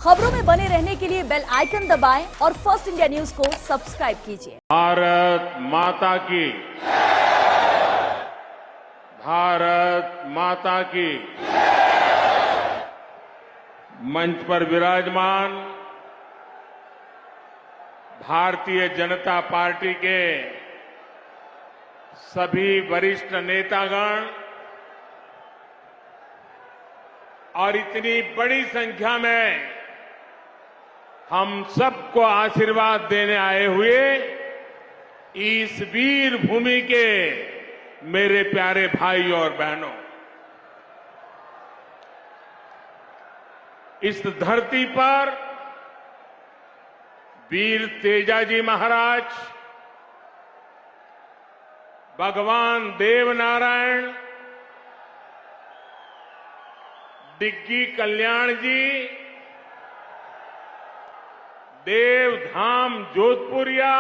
खबरों में बने रहने के लिए बेल आइकन दबाएं और फर्स्ट इंडिया न्यूज को सब्सक्राइब कीजिए। भारत माता की, भारत माता की। मंच पर विराजमान भारतीय जनता पार्टी के सभी वरिष्ठ नेतागण और इतनी बड़ी संख्या में हम सबको आशीर्वाद देने आए हुए इस वीर भूमि के मेरे प्यारे भाई और बहनों, इस धरती पर वीर तेजाजी महाराज, भगवान देवनारायण, डिग्गी कल्याण जी, देवधाम जोधपुरिया,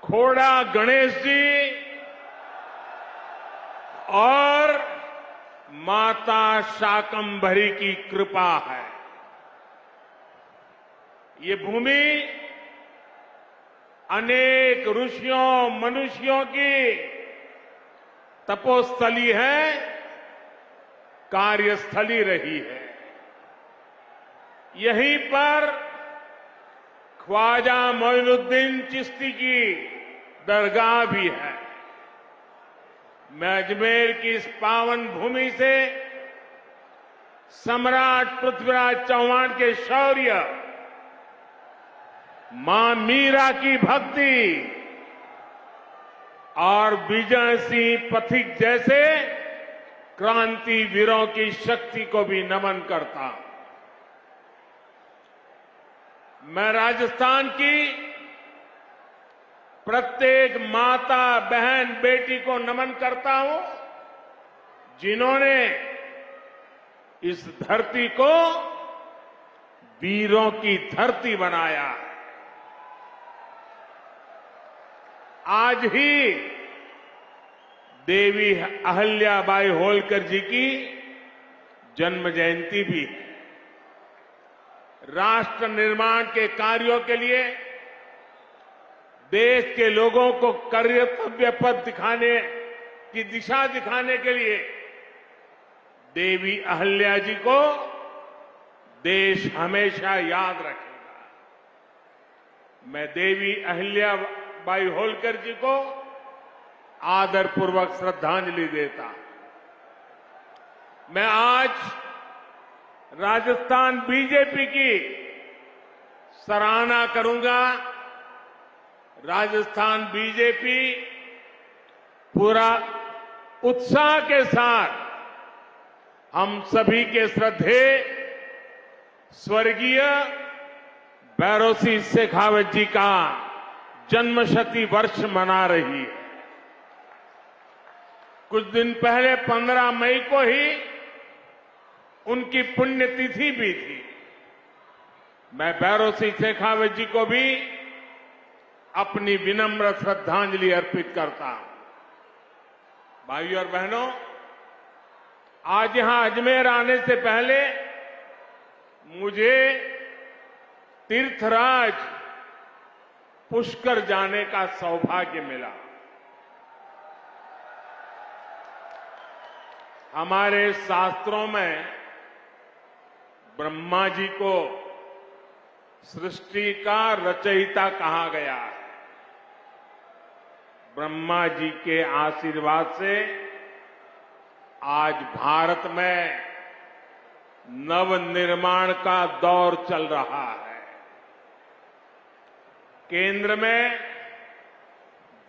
खोड़ा गणेश जी और माता शाकंभरी की कृपा है। ये भूमि अनेक ऋषियों मनुष्यों की तपोस्थली है, कार्यस्थली रही है। यहीं पर ख्वाजा मोइनुद्दीन चिश्ती की दरगाह भी है। मैं अजमेर की इस पावन भूमि से सम्राट पृथ्वीराज चौहान के शौर्य, मां मीरा की भक्ति और विजय सिंह पथिक जैसे क्रांति वीरों की शक्ति को भी नमन करता हूं। मैं राजस्थान की प्रत्येक माता, बहन, बेटी को नमन करता हूं जिन्होंने इस धरती को वीरों की धरती बनाया। आज ही देवी अहल्याबाई होलकर जी की जन्म जयंती भी है। राष्ट्र निर्माण के कार्यों के लिए देश के लोगों को कर्तव्य पथ दिखाने की दिशा दिखाने के लिए देवी अहल्या जी को देश हमेशा याद रखेगा। मैं देवी अहल्याबाई होलकर जी को आदरपूर्वक श्रद्धांजलि देता। मैं आज राजस्थान बीजेपी की सराहना करूंगा। राजस्थान बीजेपी पूरा उत्साह के साथ हम सभी के श्रद्धेय स्वर्गीय भैरों सिंह शेखावत जी का जन्मशती वर्ष मना रही है। कुछ दिन पहले 15 मई को ही उनकी पुण्यतिथि भी थी। मैं भैरों सिंह शेखावत जी को भी अपनी विनम्र श्रद्धांजलि अर्पित करता हूं। भाइयों और बहनों, आज यहां अजमेर आने से पहले मुझे तीर्थराज पुष्कर जाने का सौभाग्य मिला। हमारे शास्त्रों में ब्रह्मा जी को सृष्टि का रचयिता कहा गया है। ब्रह्मा जी के आशीर्वाद से आज भारत में नवनिर्माण का दौर चल रहा है। केंद्र में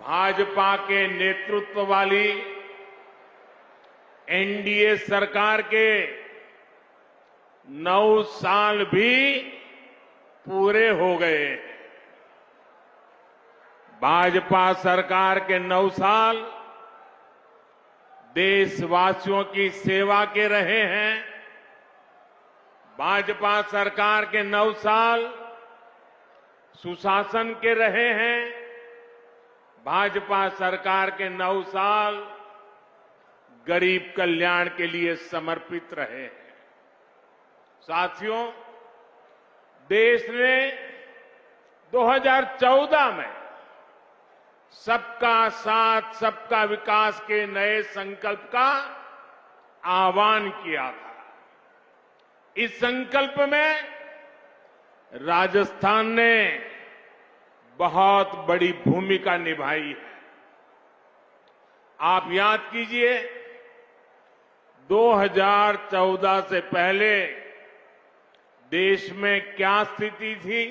भाजपा के नेतृत्व वाली एनडीए सरकार के 9 साल भी पूरे हो गए। भाजपा सरकार के 9 साल देशवासियों की सेवा के रहे हैं। भाजपा सरकार के 9 साल सुशासन के रहे हैं। भाजपा सरकार के 9 साल गरीब कल्याण के लिए समर्पित रहे हैं। साथियों, देश ने 2014 में सबका साथ सबका विकास के नए संकल्प का आह्वान किया था। इस संकल्प में राजस्थान ने बहुत बड़ी भूमिका निभाई है। आप याद कीजिए, 2014 से पहले देश में क्या स्थिति थी।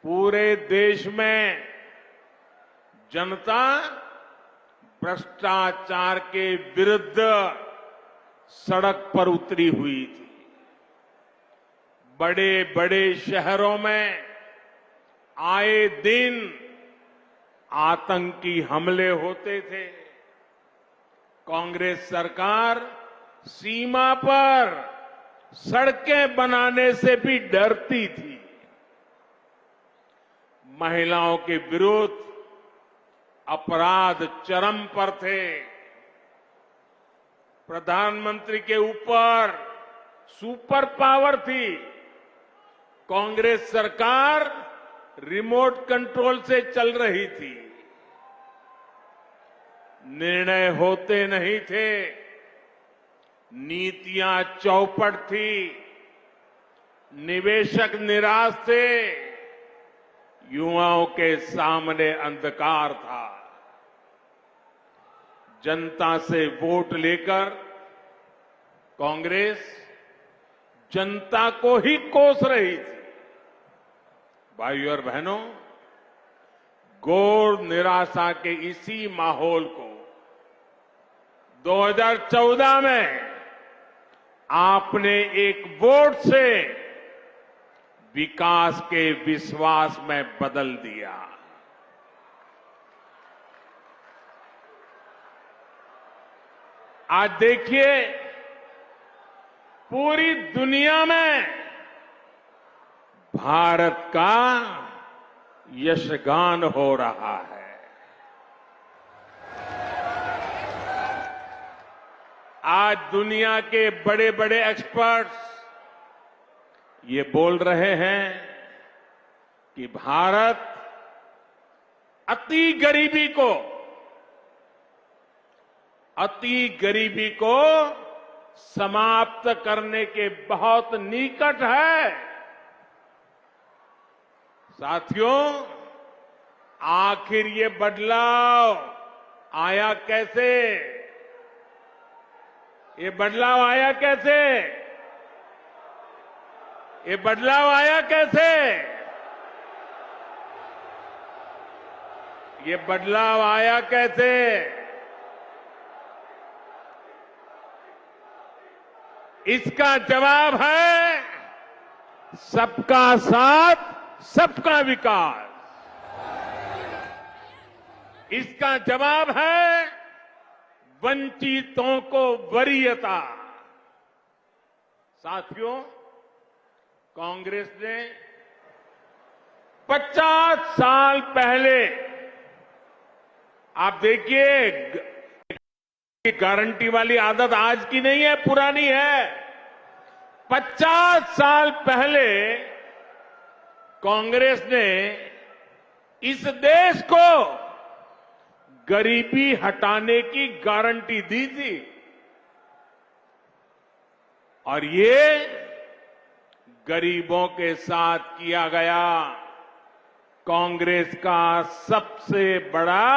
पूरे देश में जनता भ्रष्टाचार के विरुद्ध सड़क पर उतरी हुई थी। बड़े बड़े शहरों में आए दिन आतंकी हमले होते थे। कांग्रेस सरकार सीमा पर सड़कें बनाने से भी डरती थी। महिलाओं के विरुद्ध अपराध चरम पर थे। प्रधानमंत्री के ऊपर सुपर पावर थी। कांग्रेस सरकार रिमोट कंट्रोल से चल रही थी। निर्णय होते नहीं थे, नीतियां चौपट थी, निवेशक निराश थे, युवाओं के सामने अंधकार था। जनता से वोट लेकर कांग्रेस जनता को ही कोस रही थी। भाइयों और बहनों, घोर निराशा के इसी माहौल को 2014 में आपने एक वोट से विकास के विश्वास में बदल दिया। आज देखिए, पूरी दुनिया में भारत का यशगान हो रहा है। आज दुनिया के बड़े बड़े एक्सपर्ट्स ये बोल रहे हैं कि भारत अति गरीबी को समाप्त करने के बहुत निकट है। साथियों, आखिर ये बदलाव आया कैसे? ये बदलाव आया कैसे? ये बदलाव आया कैसे? ये बदलाव आया कैसे? इसका जवाब है सबका साथ, सबका विकास। इसका जवाब है वंचितों को वरीयता। साथियों, कांग्रेस ने 50 साल पहले, आप देखिए, गारंटी वाली आदत आज की नहीं है, पुरानी है। 50 साल पहले कांग्रेस ने इस देश को गरीबी हटाने की गारंटी दी थी। और ये गरीबों के साथ किया गया कांग्रेस का सबसे बड़ा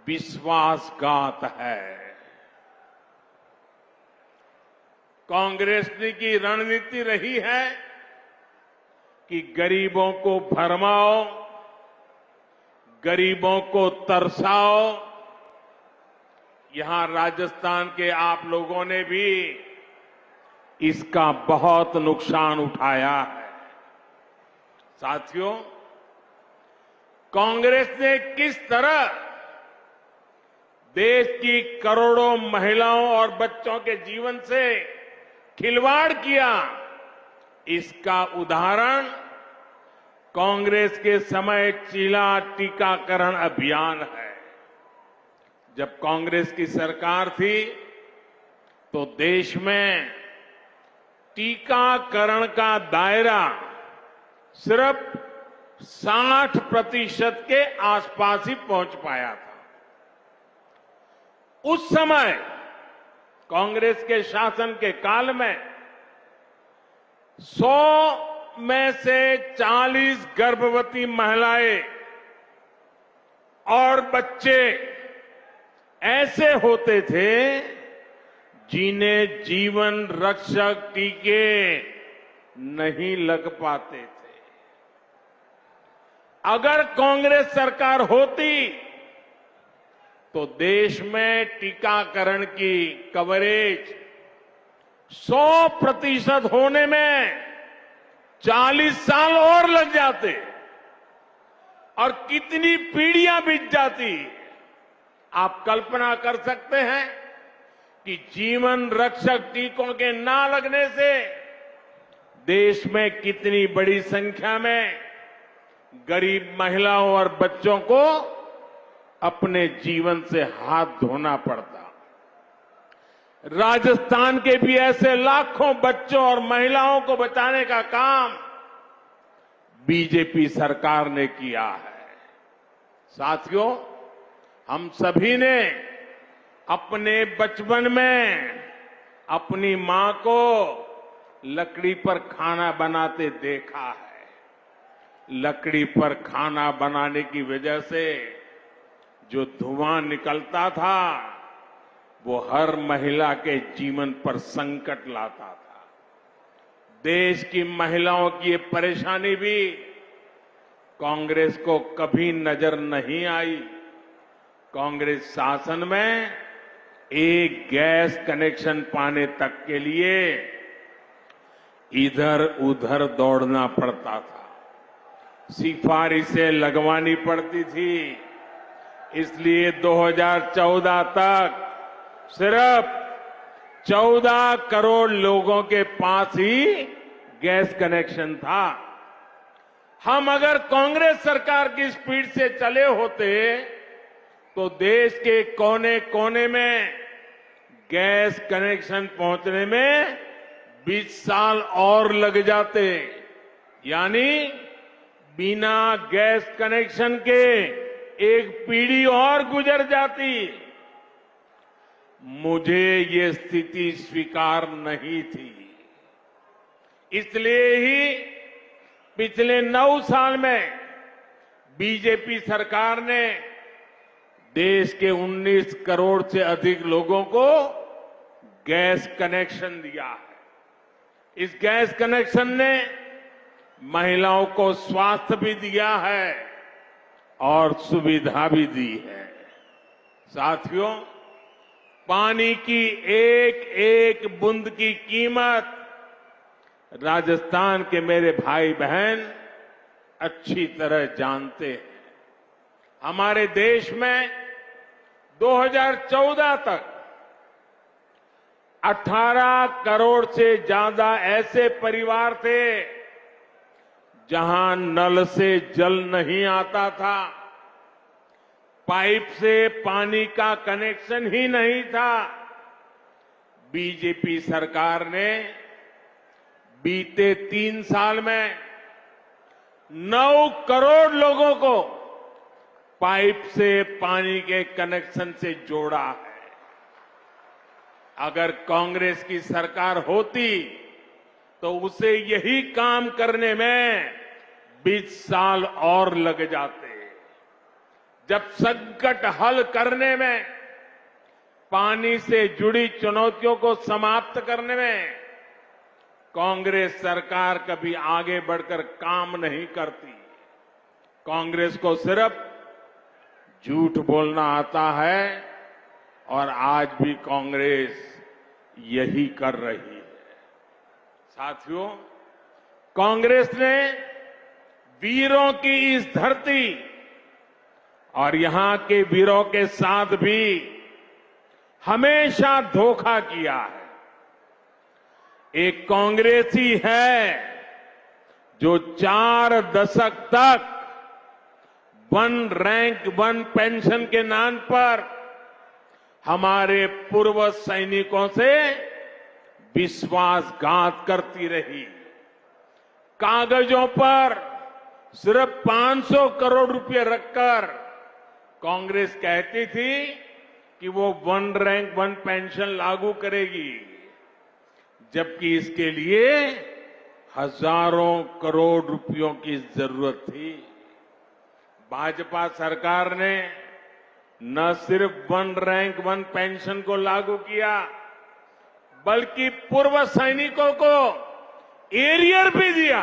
विश्वासघात है। कांग्रेस की रणनीति रही है कि गरीबों को भरमाओ, गरीबों को तरसाओ। यहां राजस्थान के आप लोगों ने भी इसका बहुत नुकसान उठाया है। साथियों, कांग्रेस ने किस तरह देश की करोड़ों महिलाओं और बच्चों के जीवन से खिलवाड़ किया, इसका उदाहरण कांग्रेस के समय चीला टीकाकरण अभियान है। जब कांग्रेस की सरकार थी तो देश में टीकाकरण का दायरा सिर्फ 60% के आसपास ही पहुंच पाया था। उस समय कांग्रेस के शासन के काल में 100 में से 40 गर्भवती महिलाएं और बच्चे ऐसे होते थे जिन्हें जीवन रक्षक टीके नहीं लग पाते थे। अगर कांग्रेस सरकार होती तो देश में टीकाकरण की कवरेज 100% होने में 40 साल और लग जाते और कितनी पीढ़ियां बीत जाती। आप कल्पना कर सकते हैं कि जीवन रक्षक टीकों के ना लगने से देश में कितनी बड़ी संख्या में गरीब महिलाओं और बच्चों को अपने जीवन से हाथ धोना पड़ता। राजस्थान के भी ऐसे लाखों बच्चों और महिलाओं को बचाने का काम बीजेपी सरकार ने किया है। साथियों, हम सभी ने अपने बचपन में अपनी मां को लकड़ी पर खाना बनाते देखा है। लकड़ी पर खाना बनाने की वजह से जो धुआं निकलता था वो हर महिला के जीवन पर संकट लाता था। देश की महिलाओं की ये परेशानी भी कांग्रेस को कभी नजर नहीं आई। कांग्रेस शासन में एक गैस कनेक्शन पाने तक के लिए इधर उधर दौड़ना पड़ता था, सिफारिशें लगवानी पड़ती थी। इसलिए 2014 तक सिर्फ 14 करोड़ लोगों के पास ही गैस कनेक्शन था। हम अगर कांग्रेस सरकार की स्पीड से चले होते तो देश के कोने कोने में गैस कनेक्शन पहुंचने में 20 साल और लग जाते। यानी बिना गैस कनेक्शन के एक पीढ़ी और गुजर जाती। मुझे ये स्थिति स्वीकार नहीं थी। इसलिए ही पिछले 9 साल में बीजेपी सरकार ने देश के 19 करोड़ से अधिक लोगों को गैस कनेक्शन दिया है। इस गैस कनेक्शन ने महिलाओं को स्वास्थ्य भी दिया है और सुविधा भी दी है। साथियों, पानी की एक एक बूंद की कीमत राजस्थान के मेरे भाई बहन अच्छी तरह जानते हैं। हमारे देश में 2014 तक 18 करोड़ से ज्यादा ऐसे परिवार थे जहां नल से जल नहीं आता था, पाइप से पानी का कनेक्शन ही नहीं था। बीजेपी सरकार ने बीते 3 साल में 9 करोड़ लोगों को पाइप से पानी के कनेक्शन से जोड़ा है। अगर कांग्रेस की सरकार होती तो उसे यही काम करने में 20 साल और लग जाते। जब संकट हल करने में, पानी से जुड़ी चुनौतियों को समाप्त करने में कांग्रेस सरकार कभी आगे बढ़कर काम नहीं करती। कांग्रेस को सिर्फ झूठ बोलना आता है और आज भी कांग्रेस यही कर रही है। साथियों, कांग्रेस ने वीरों की इस धरती और यहां के वीरों के साथ भी हमेशा धोखा किया है। एक कांग्रेस ही है जो 4 दशक तक 1 रैंक 1 पेंशन के नाम पर हमारे पूर्व सैनिकों से विश्वासघात करती रही। कागजों पर सिर्फ 500 करोड़ रुपए रखकर कांग्रेस कहती थी कि वो वन रैंक वन पेंशन लागू करेगी, जबकि इसके लिए हजारों करोड़ रुपयों की जरूरत थी। भाजपा सरकार ने न सिर्फ वन रैंक वन पेंशन को लागू किया, बल्कि पूर्व सैनिकों को एरियर भी दिया।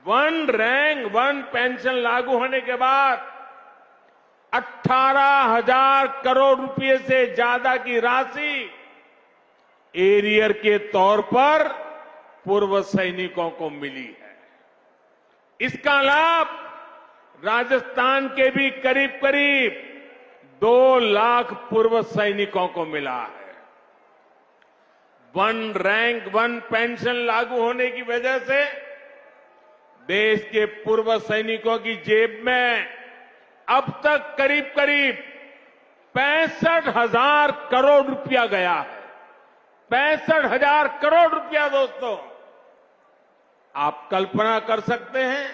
वन रैंक वन पेंशन लागू होने के बाद 18,000 करोड़ रुपए से ज्यादा की राशि एरियर के तौर पर पूर्व सैनिकों को मिली है। इसका लाभ राजस्थान के भी करीब करीब 2 लाख पूर्व सैनिकों को मिला है। वन रैंक वन पेंशन लागू होने की वजह से देश के पूर्व सैनिकों की जेब में अब तक करीब करीब 65,000 करोड़ रुपया गया है। 65,000 करोड़ रुपया दोस्तों, आप कल्पना कर सकते हैं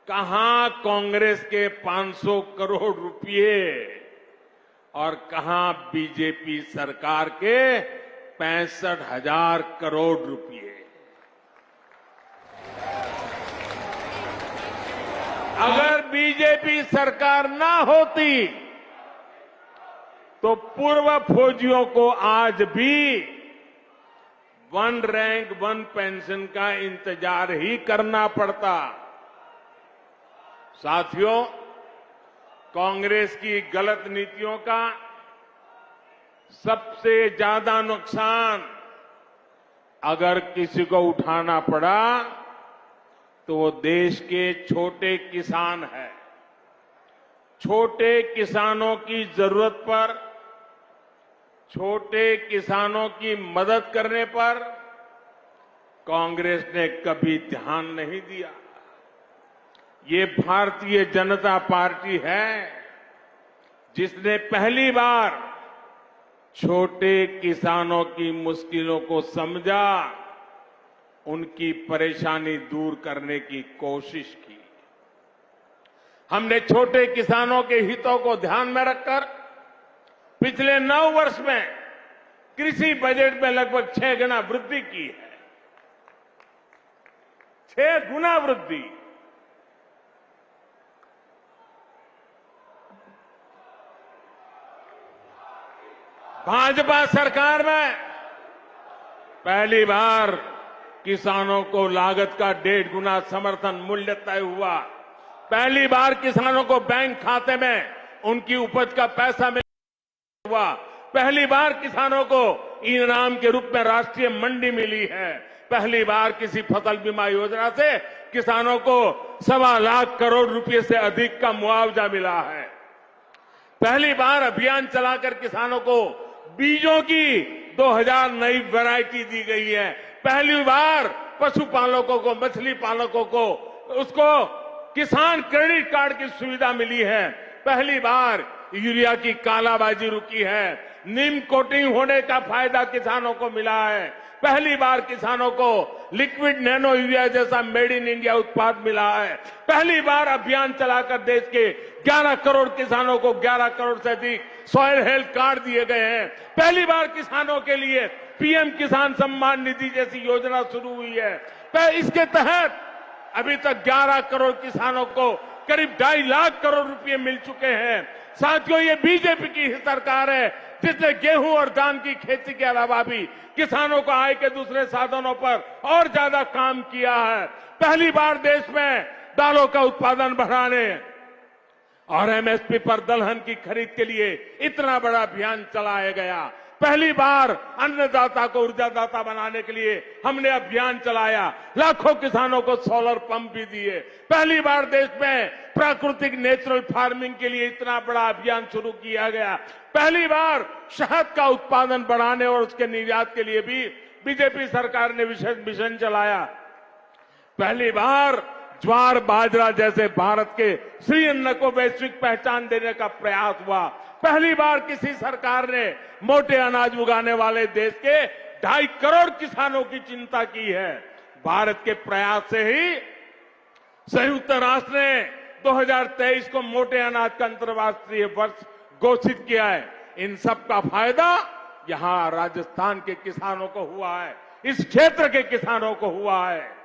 कहां कांग्रेस के 500 करोड़ रुपए और कहां बीजेपी सरकार के 65,000 करोड़ रुपए। अगर बीजेपी सरकार ना होती तो पूर्व फौजियों को आज भी वन रैंक वन पेंशन का इंतजार ही करना पड़ता। साथियों, कांग्रेस की गलत नीतियों का सबसे ज्यादा नुकसान अगर किसी को उठाना पड़ा तो वो देश के छोटे किसान हैं। छोटे किसानों की जरूरत पर, छोटे किसानों की मदद करने पर कांग्रेस ने कभी ध्यान नहीं दिया। ये भारतीय जनता पार्टी है जिसने पहली बार छोटे किसानों की मुश्किलों को समझा, उनकी परेशानी दूर करने की कोशिश की। हमने छोटे किसानों के हितों को ध्यान में रखकर पिछले 9 वर्ष में कृषि बजट में लगभग 6 गुना वृद्धि की है। 6 गुना वृद्धि। भाजपा सरकार में पहली बार किसानों को लागत का 1.5 गुना समर्थन मूल्य तय हुआ। पहली बार किसानों को बैंक खाते में उनकी उपज का पैसा हुआ। पहली बार किसानों को इनाम के रूप में राष्ट्रीय मंडी मिली है। पहली बार किसी फसल बीमा योजना से किसानों को 1.25 लाख करोड़ रुपए से अधिक का मुआवजा मिला है। पहली बार अभियान चलाकर किसानों को बीजों की 2000 नई वैरायटी दी गई है। पहली बार पशुपालकों को, मछली पालकों को उसको किसान क्रेडिट कार्ड की सुविधा मिली है। पहली बार यूरिया की कालाबाजी रुकी है। नीम कोटिंग होने का फायदा किसानों को मिला है। पहली बार किसानों को लिक्विड नैनो यूरिया जैसा मेड इन इंडिया उत्पाद मिला है। पहली बार अभियान चलाकर देश के 11 करोड़ किसानों को 11 करोड़ से अधिक सॉइल हेल्थ कार्ड दिए गए हैं। पहली बार किसानों के लिए पीएम किसान सम्मान निधि जैसी योजना शुरू हुई है। इसके तहत अभी तक 11 करोड़ किसानों को करीब 2.5 लाख करोड़ रुपए मिल चुके हैं। साथियों, ये बीजेपी की ही सरकार है जिसने गेहूं और धान की खेती के अलावा भी किसानों को आय के दूसरे साधनों पर और ज्यादा काम किया है। पहली बार देश में दालों का उत्पादन बढ़ाने और एमएसपी पर दलहन की खरीद के लिए इतना बड़ा अभियान चलाया गया। पहली बार अन्नदाता को ऊर्जादाता बनाने के लिए हमने अभियान चलाया। लाखों किसानों को सोलर पंप भी दिए। पहली बार देश में प्राकृतिक नेचुरल फार्मिंग के लिए इतना बड़ा अभियान शुरू किया गया। पहली बार शहद का उत्पादन बढ़ाने और उसके निर्यात के लिए भी बीजेपी सरकार ने विशेष मिशन चलाया। पहली बार ज्वार बाजरा जैसे भारत के श्री अन्न को वैश्विक पहचान देने का प्रयास हुआ। पहली बार किसी सरकार ने मोटे अनाज उगाने वाले देश के 2.5 करोड़ किसानों की चिंता की है। भारत के प्रयास से ही संयुक्त राष्ट्र ने 2023 को मोटे अनाज का अंतर्राष्ट्रीय वर्ष घोषित किया है। इन सब का फायदा यहां राजस्थान के किसानों को हुआ है, इस क्षेत्र के किसानों को हुआ है।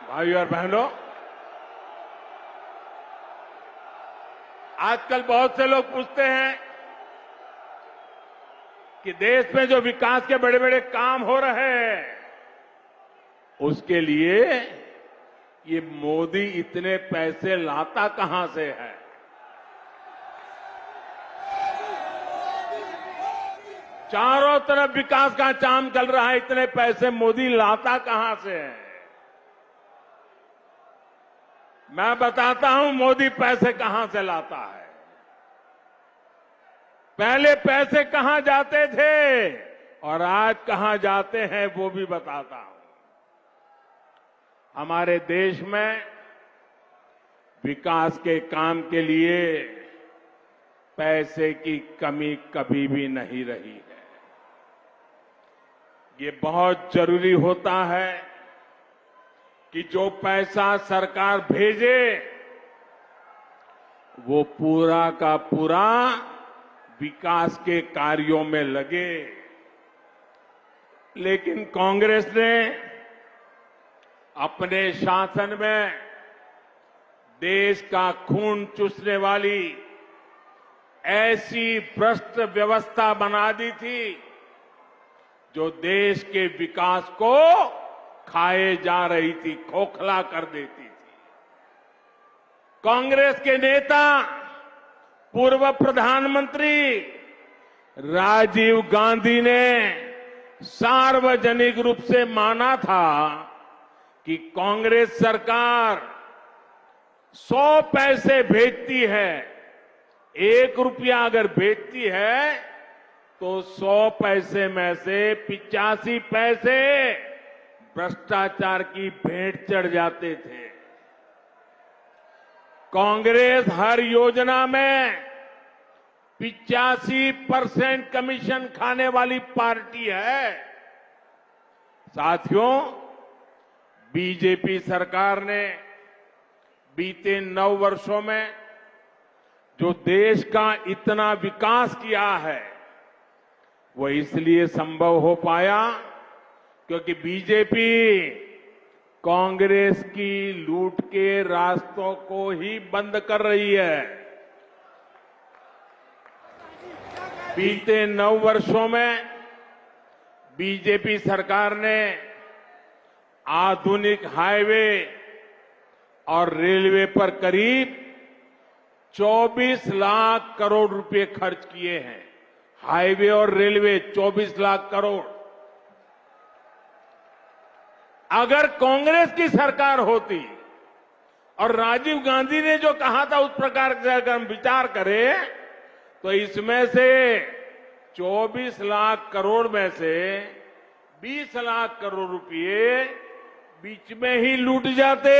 भाइयों और बहनों, आजकल बहुत से लोग पूछते हैं कि देश में जो विकास के बड़े बड़े काम हो रहे हैं उसके लिए ये मोदी इतने पैसे लाता कहां से है। चारों तरफ विकास का काम चल रहा है, इतने पैसे मोदी लाता कहां से है। मैं बताता हूं मोदी पैसे कहां से लाता है। पहले पैसे कहां जाते थे और आज कहां जाते हैं वो भी बताता हूं। हमारे देश में विकास के काम के लिए पैसे की कमी कभी भी नहीं रही है। ये बहुत जरूरी होता है कि जो पैसा सरकार भेजे वो पूरा का पूरा विकास के कार्यों में लगे। लेकिन कांग्रेस ने अपने शासन में देश का खून चूसने वाली ऐसी भ्रष्ट व्यवस्था बना दी थी जो देश के विकास को खाए जा रही थी, खोखला कर देती थी। कांग्रेस के नेता पूर्व प्रधानमंत्री राजीव गांधी ने सार्वजनिक रूप से माना था कि कांग्रेस सरकार 100 पैसे भेजती है, 1 रुपया अगर भेजती है तो 100 पैसे में से 85 पैसे भ्रष्टाचार की भेंट चढ़ जाते थे। कांग्रेस हर योजना में 85% कमीशन खाने वाली पार्टी है। साथियों, बीजेपी सरकार ने बीते 9 वर्षों में जो देश का इतना विकास किया है वो इसलिए संभव हो पाया क्योंकि बीजेपी कांग्रेस की लूट के रास्तों को ही बंद कर रही है। बीते 9 वर्षों में बीजेपी सरकार ने आधुनिक हाईवे और रेलवे पर करीब 24 लाख करोड़ रुपए खर्च किए हैं। हाईवे और रेलवे 24 लाख करोड़। अगर कांग्रेस की सरकार होती और राजीव गांधी ने जो कहा था उस प्रकार से अगर हम विचार करें तो इसमें से 24 लाख करोड़ में से 20 लाख करोड़ रुपए बीच में ही लूट जाते।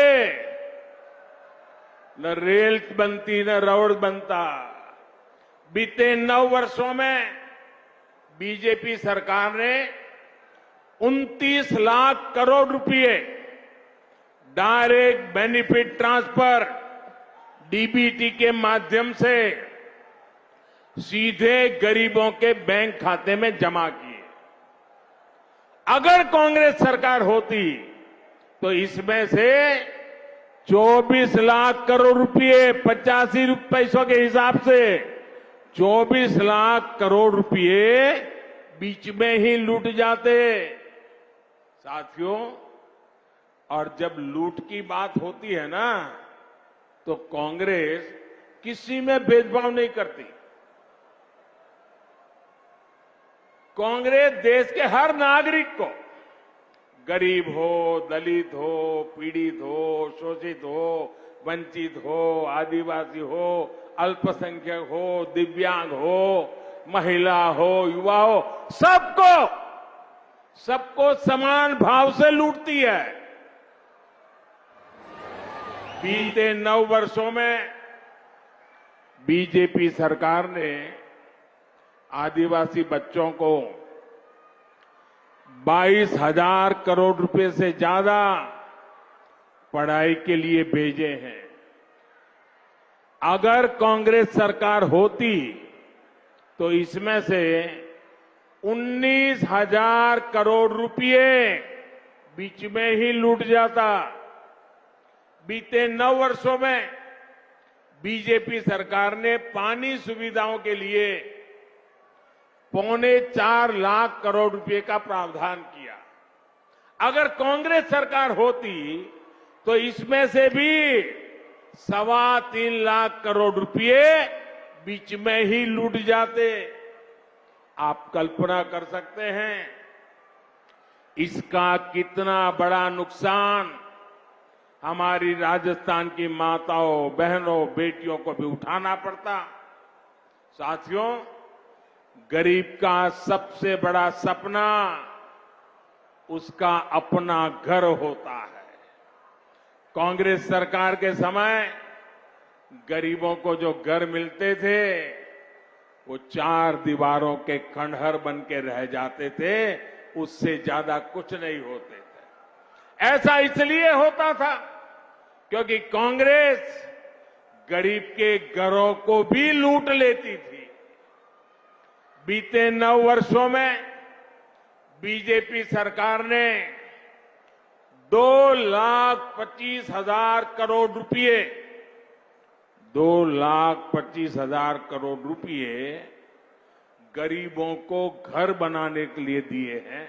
न रेल बनती न रोड बनता। बीते 9 वर्षों में बीजेपी सरकार ने 29 लाख करोड़ रुपए डायरेक्ट बेनिफिट ट्रांसफर डीबीटी के माध्यम से सीधे गरीबों के बैंक खाते में जमा किए। अगर कांग्रेस सरकार होती तो इसमें से 24 लाख करोड़ रुपए 85 पैसों के हिसाब से 24 लाख करोड़ रुपए बीच में ही लूट जाते। साथियों, और जब लूट की बात होती है ना तो कांग्रेस किसी में भेदभाव नहीं करती। कांग्रेस देश के हर नागरिक को, गरीब हो, दलित हो, पीड़ित हो, शोषित हो, वंचित हो, आदिवासी हो, अल्पसंख्यक हो, दिव्यांग हो, महिला हो, युवा हो, सबको समान भाव से लूटती है। बीते 9 वर्षों में बीजेपी सरकार ने आदिवासी बच्चों को 22,000 करोड़ रुपए से ज्यादा पढ़ाई के लिए भेजे हैं। अगर कांग्रेस सरकार होती तो इसमें से 19,000 करोड़ रुपए बीच में ही लूट जाता। बीते 9 वर्षों में बीजेपी सरकार ने पानी सुविधाओं के लिए 4.25 लाख करोड़ रुपए का प्रावधान किया। अगर कांग्रेस सरकार होती तो इसमें से भी 3.25 लाख करोड़ रुपए बीच में ही लूट जाते। आप कल्पना कर सकते हैं इसका कितना बड़ा नुकसान हमारी राजस्थान की माताओं, बहनों, बेटियों को भी उठाना पड़ता। साथियों, गरीब का सबसे बड़ा सपना उसका अपना घर होता है। कांग्रेस सरकार के समय गरीबों को जो घर मिलते थे वो 4 दीवारों के खंडहर बन के रह जाते थे, उससे ज्यादा कुछ नहीं होते थे। ऐसा इसलिए होता था क्योंकि कांग्रेस गरीब के घरों को भी लूट लेती थी। बीते 9 वर्षों में बीजेपी सरकार ने 2,25,000 करोड़ रुपए 2,25,000 करोड़ रुपए गरीबों को घर बनाने के लिए दिए हैं।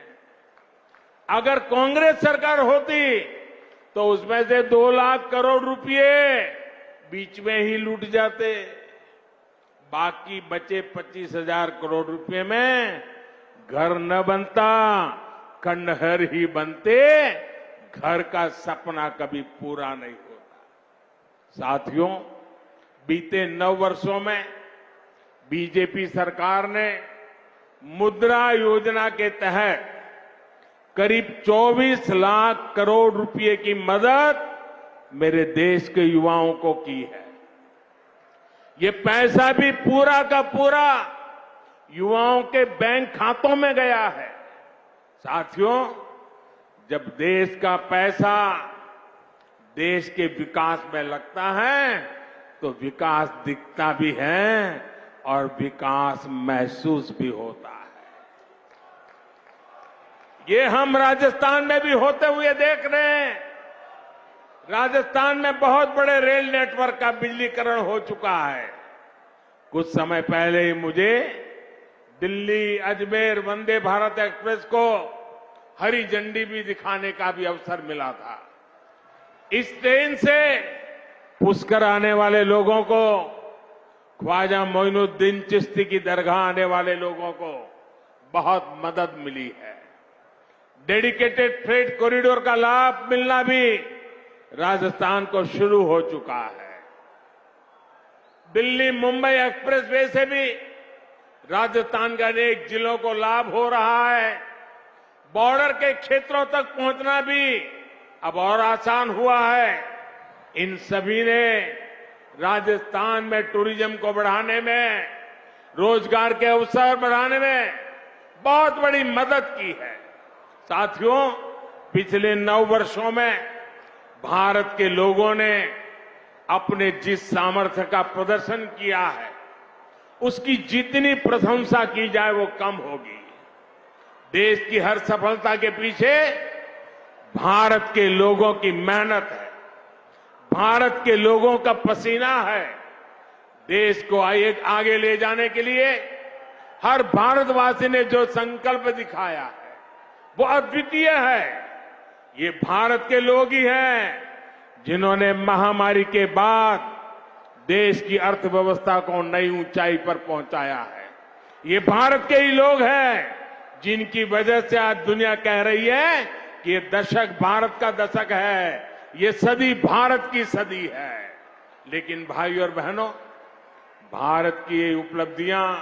अगर कांग्रेस सरकार होती तो उसमें से 2 लाख करोड़ रुपए बीच में ही लूट जाते। बाकी बचे 25,000 करोड़ रुपए में घर न बनता, खंडहर ही बनते। घर का सपना कभी पूरा नहीं होता। साथियों, बीते 9 वर्षों में बीजेपी सरकार ने मुद्रा योजना के तहत करीब 24 लाख करोड़ रुपए की मदद मेरे देश के युवाओं को की है। ये पैसा भी पूरा का पूरा युवाओं के बैंक खातों में गया है। साथियों, जब देश का पैसा देश के विकास में लगता है तो विकास दिखता भी है और विकास महसूस भी होता है। ये हम राजस्थान में भी होते हुए देख रहे हैं। राजस्थान में बहुत बड़े रेल नेटवर्क का बिजलीकरण हो चुका है। कुछ समय पहले ही मुझे दिल्ली अजमेर वंदे भारत एक्सप्रेस को हरी झंडी भी दिखाने का भी अवसर मिला था। इस ट्रेन से पुष्कर आने वाले लोगों को, ख्वाजा मोइनुद्दीन चिश्ती की दरगाह आने वाले लोगों को बहुत मदद मिली है। डेडिकेटेड फ्रेट कॉरिडोर का लाभ मिलना भी राजस्थान को शुरू हो चुका है। दिल्ली मुंबई एक्सप्रेस वे से भी राजस्थान के अनेक जिलों को लाभ हो रहा है। बॉर्डर के क्षेत्रों तक पहुंचना भी अब और आसान हुआ है। इन सभी ने राजस्थान में टूरिज्म को बढ़ाने में, रोजगार के अवसर बढ़ाने में बहुत बड़ी मदद की है। साथियों, पिछले 9 वर्षों में भारत के लोगों ने अपने जिस सामर्थ्य का प्रदर्शन किया है, उसकी जितनी प्रशंसा की जाए वो कम होगी। देश की हर सफलता के पीछे भारत के लोगों की मेहनत है, भारत के लोगों का पसीना है। देश को आगे ले जाने के लिए हर भारतवासी ने जो संकल्प दिखाया है वो अद्वितीय है। ये भारत के लोग ही हैं जिन्होंने महामारी के बाद देश की अर्थव्यवस्था को नई ऊंचाई पर पहुंचाया है। ये भारत के ही लोग हैं जिनकी वजह से आज दुनिया कह रही है कि ये दशक भारत का दशक है, ये सदी भारत की सदी है। लेकिन भाइयों और बहनों, भारत की ये उपलब्धियां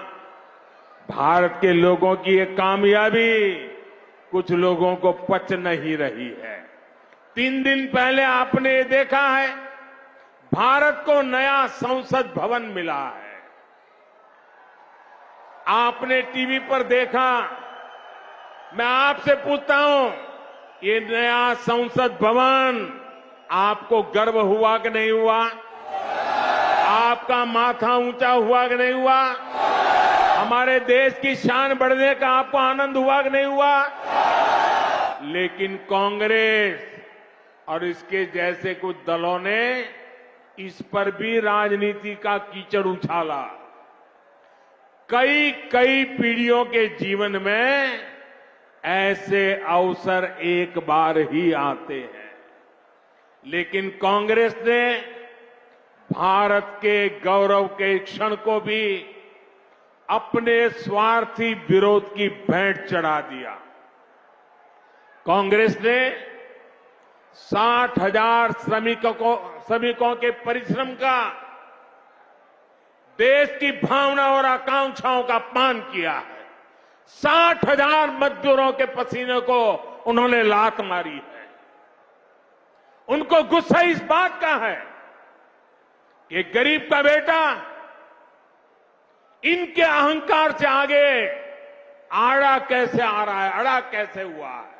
भारत के लोगों की ये कामयाबी कुछ लोगों को पच नहीं रही है। 3 दिन पहले आपने ये देखा है, भारत को नया संसद भवन मिला है। आपने टीवी पर देखा। मैं आपसे पूछता हूं, ये नया संसद भवन आपको गर्व हुआ कि नहीं हुआ? आपका माथा ऊंचा हुआ कि नहीं हुआ? हमारे देश की शान बढ़ने का आपको आनंद हुआ कि नहीं हुआ? लेकिन कांग्रेस और इसके जैसे कुछ दलों ने इस पर भी राजनीति का कीचड़ उछाला। कई पीढ़ियों के जीवन में ऐसे अवसर एक बार ही आते हैं, लेकिन कांग्रेस ने भारत के गौरव के क्षण को भी अपने स्वार्थी विरोध की भेंट चढ़ा दिया। कांग्रेस ने 60,000 श्रमिकों के परिश्रम का, देश की भावना और आकांक्षाओं का अपमान किया है। 60,000 मजदूरों के पसीने को उन्होंने लात मारी है। उनको गुस्सा इस बात का है कि गरीब का बेटा इनके अहंकार से आगे आड़ा कैसे आ रहा है, अड़ा कैसे हुआ है।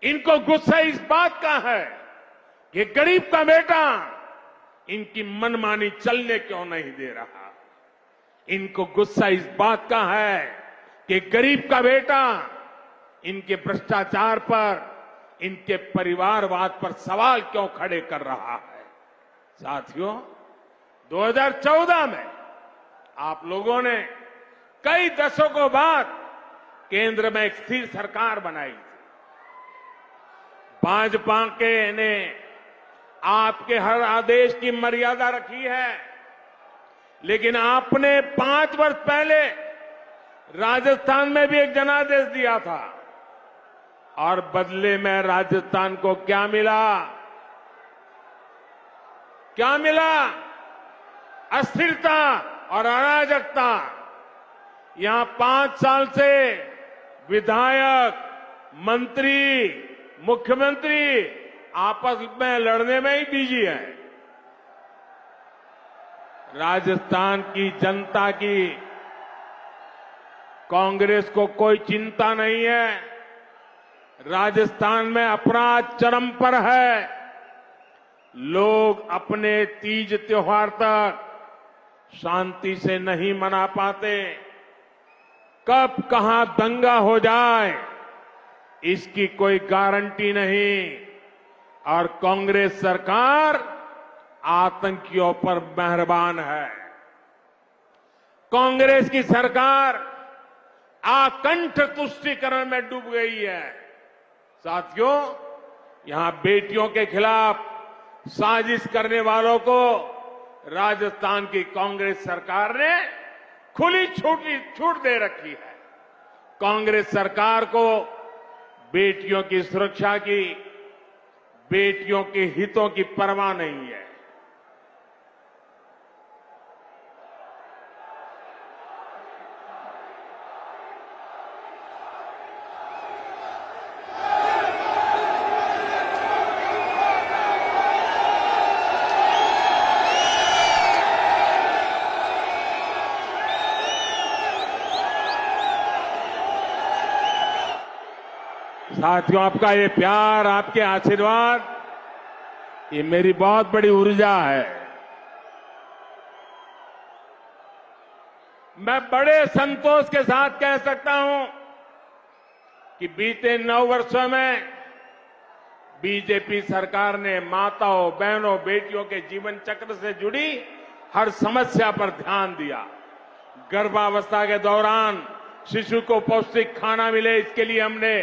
इनको गुस्सा इस बात का है कि गरीब का बेटा इनकी मनमानी चलने क्यों नहीं दे रहा। इनको गुस्सा इस बात का है कि गरीब का बेटा इनके भ्रष्टाचार पर, इनके परिवारवाद पर सवाल क्यों खड़े कर रहा है। साथियों, 2014 में आप लोगों ने कई दशकों बाद केंद्र में एक स्थिर सरकार बनाई थी। भाजपा के ने आपके हर आदेश की मर्यादा रखी है, लेकिन आपने 5 वर्ष पहले राजस्थान में भी एक जनादेश दिया था और बदले में राजस्थान को क्या मिला? क्या मिला? अस्थिरता और अराजकता। यहां 5 साल से विधायक, मंत्री, मुख्यमंत्री आपस में लड़ने में ही बिजी है। राजस्थान की जनता की कांग्रेस को कोई चिंता नहीं है। राजस्थान में अपराध चरम पर है। लोग अपने तीज त्योहार तक शांति से नहीं मना पाते। कब कहां दंगा हो जाए इसकी कोई गारंटी नहीं, और कांग्रेस सरकार आतंकियों पर मेहरबान है। कांग्रेस की सरकार आकंठ तुष्टीकरण में डूब गई है। साथियों, यहां बेटियों के खिलाफ साजिश करने वालों को राजस्थान की कांग्रेस सरकार ने खुली छूट दे रखी है। कांग्रेस सरकार को बेटियों की सुरक्षा की, बेटियों के हितों की परवाह नहीं है। साथियों, आपका ये प्यार, आपके आशीर्वाद, ये मेरी बहुत बड़ी ऊर्जा है। मैं बड़े संतोष के साथ कह सकता हूं कि बीते 9 वर्षों में बीजेपी सरकार ने माताओं, बहनों, बेटियों के जीवन चक्र से जुड़ी हर समस्या पर ध्यान दिया। गर्भावस्था के दौरान शिशु को पौष्टिक खाना मिले, इसके लिए हमने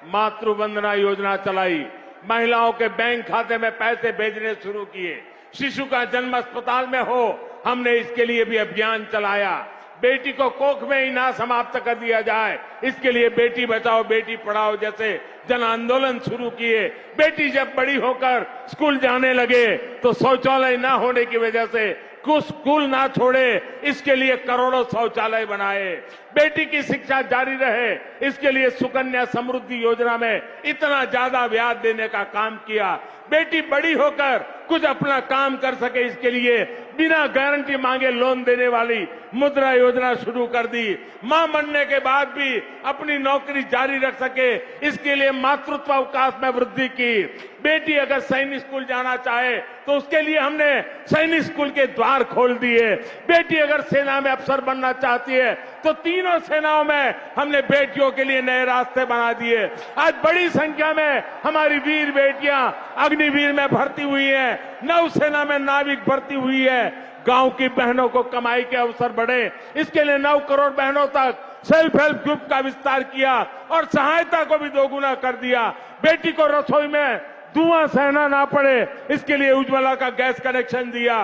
मातृ वंदना योजना चलाई। महिलाओं के बैंक खाते में पैसे भेजने शुरू किए। शिशु का जन्म अस्पताल में हो, हमने इसके लिए भी अभियान चलाया। बेटी को कोख में ही ना समाप्त कर दिया जाए, इसके लिए बेटी बचाओ बेटी पढ़ाओ जैसे जन आंदोलन शुरू किए। बेटी जब बड़ी होकर स्कूल जाने लगे तो शौचालय ना होने की वजह से कुछ स्कूल ना छोड़े, इसके लिए करोड़ों शौचालय बनाए। बेटी की शिक्षा जारी रहे, इसके लिए सुकन्या समृद्धि योजना में इतना ज्यादा ब्याज देने का काम किया। बेटी बड़ी होकर कुछ अपना काम कर सके, इसके लिए बिना गारंटी मांगे लोन देने वाली मुद्रा योजना शुरू कर दी। मां बनने के बाद भी अपनी नौकरी जारी रख सके, इसके लिए मातृत्व अवकाश में वृद्धि की। बेटी अगर सैनिक स्कूल जाना चाहे तो उसके लिए हमने सैनिक स्कूल के द्वार खोल दिए। बेटी अगर सेना में अफसर बनना चाहती है तो तीनों सेनाओं में हमने बेटियों के लिए नए रास्ते बना दिए। आज बड़ी संख्या में हमारी वीर बेटियां अग्निवीर में भर्ती हुई है, नौसेना में नाविक भर्ती हुई है। गांव की बहनों को कमाई के अवसर बढ़े, इसके लिए 9 करोड़ बहनों तक सेल्फ हेल्प ग्रुप का विस्तार किया और सहायता को भी दोगुना कर दिया। बेटी को रसोई में धुआं सहना ना पड़े, इसके लिए उज्ज्वला का गैस कनेक्शन दिया।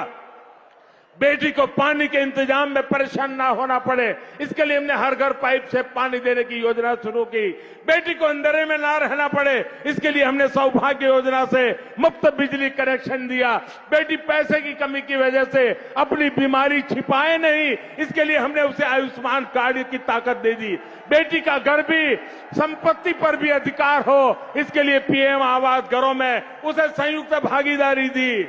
बेटी को पानी के इंतजाम में परेशान ना होना पड़े, इसके लिए हमने हर घर पाइप से पानी देने की योजना शुरू की। बेटी को अंधेरे में ना रहना पड़े, इसके लिए हमने सौभाग्य योजना से मुफ्त बिजली कनेक्शन दिया। बेटी पैसे की कमी की वजह से अपनी बीमारी छिपाए नहीं, इसके लिए हमने उसे आयुष्मान कार्ड की ताकत दे दी। बेटी का घर भी, संपत्ति पर भी अधिकार हो, इसके लिए पीएम आवास घरों में उसे संयुक्त भागीदारी दी।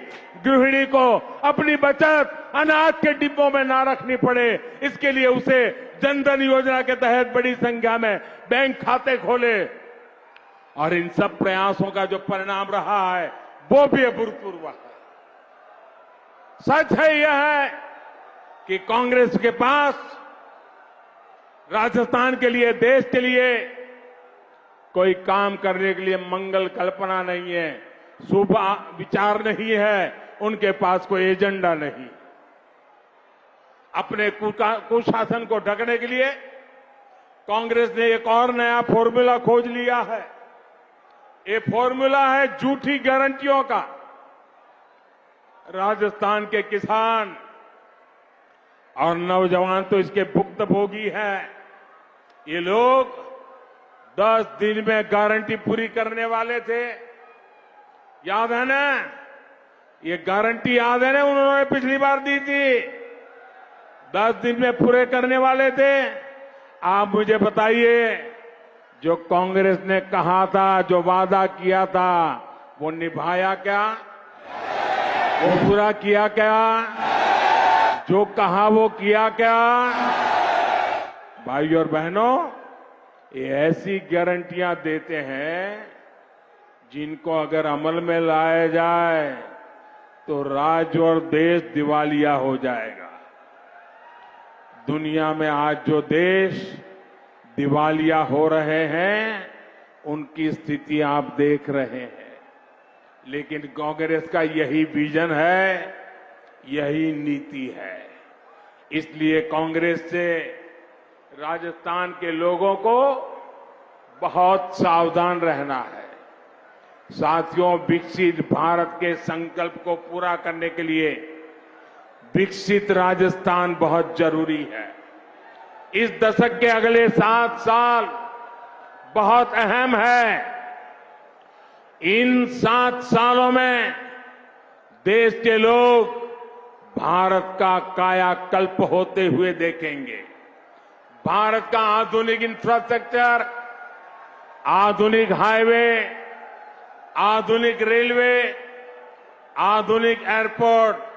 गृहिणी को अपनी बचत अनाज के डिब्बों में ना रखनी पड़े, इसके लिए उसे जनधन योजना के तहत बड़ी संख्या में बैंक खाते खोले। और इन सब प्रयासों का जो परिणाम रहा है वो भी अभूतपूर्व है। सच है यह है कि कांग्रेस के पास राजस्थान के लिए, देश के लिए कोई काम करने के लिए मंगल कल्पना नहीं है, शुभ विचार नहीं है, उनके पास कोई एजेंडा नहीं। अपने कुशासन को ढकने के लिए कांग्रेस ने एक और नया फॉर्मूला खोज लिया है। ये फॉर्मूला है झूठी गारंटियों का। राजस्थान के किसान और नौजवान तो इसके भुक्तभोगी हैं। ये लोग 10 दिन में गारंटी पूरी करने वाले थे, याद है ना? ये गारंटी याद है ना, उन्होंने पिछली बार दी थी, 10 दिन में पूरे करने वाले थे। आप मुझे बताइए, जो कांग्रेस ने कहा था, जो वादा किया था, वो निभाया क्या? वो पूरा किया क्या? जो कहा वो किया क्या? भाइयों और बहनों, ये ऐसी गारंटियां देते हैं जिनको अगर अमल में लाया जाए तो राज्य और देश दिवालिया हो जाएगा। दुनिया में आज जो देश दिवालिया हो रहे हैं, उनकी स्थिति आप देख रहे हैं। लेकिन कांग्रेस का यही विजन है, यही नीति है। इसलिए कांग्रेस से राजस्थान के लोगों को बहुत सावधान रहना है। साथियों, विकसित भारत के संकल्प को पूरा करने के लिए विकसित राजस्थान बहुत जरूरी है। इस दशक के अगले 7 साल बहुत अहम है। इन 7 सालों में देश के लोग भारत का कायाकल्प होते हुए देखेंगे। भारत का आधुनिक इंफ्रास्ट्रक्चर, आधुनिक हाईवे, आधुनिक रेलवे, आधुनिक एयरपोर्ट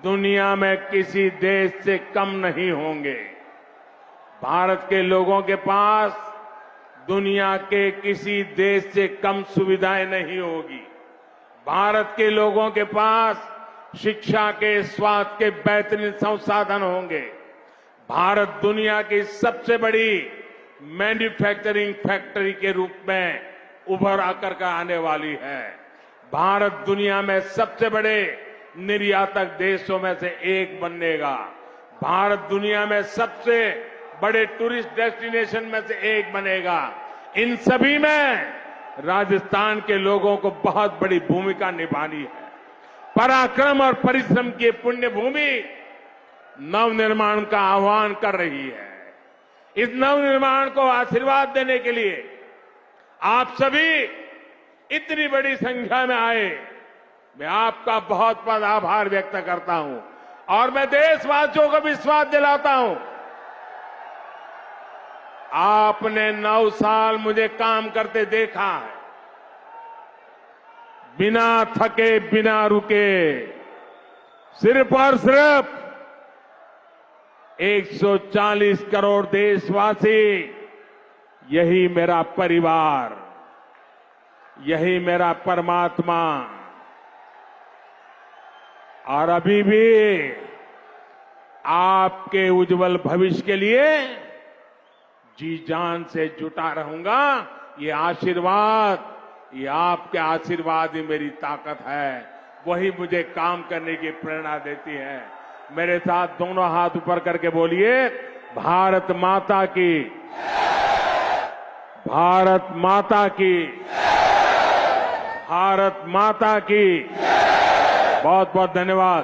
दुनिया में किसी देश से कम नहीं होंगे। भारत के लोगों के पास दुनिया के किसी देश से कम सुविधाएं नहीं होगी। भारत के लोगों के पास शिक्षा के, स्वास्थ्य के बेहतरीन संसाधन होंगे। भारत दुनिया की सबसे बड़ी मैन्युफैक्चरिंग फैक्ट्री के रूप में उभर आकर के आने वाली है। भारत दुनिया में सबसे बड़े निर्यातक देशों में से एक बनेगा। भारत दुनिया में सबसे बड़े टूरिस्ट डेस्टिनेशन में से एक बनेगा। इन सभी में राजस्थान के लोगों को बहुत बड़ी भूमिका निभानी है। पराक्रम और परिश्रम की पुण्य भूमि नवनिर्माण का आह्वान कर रही है। इस नवनिर्माण को आशीर्वाद देने के लिए आप सभी इतनी बड़ी संख्या में आए, मैं आपका बहुत बहुत आभार व्यक्त करता हूं। और मैं देशवासियों को विश्वास दिलाता हूं आपने 9 साल मुझे काम करते देखा है, बिना थके, बिना रुके, सिर्फ और सिर्फ 140 करोड़ देशवासी, यही मेरा परिवार, यही मेरा परमात्मा। और अभी भी आपके उज्जवल भविष्य के लिए जी जान से जुटा रहूंगा। ये आशीर्वाद, ये आपके आशीर्वाद ही मेरी ताकत है, वही मुझे काम करने की प्रेरणा देती है। मेरे साथ दोनों हाथ ऊपर करके बोलिए, भारत माता की, भारत माता की, भारत माता की। बहुत बहुत धन्यवाद।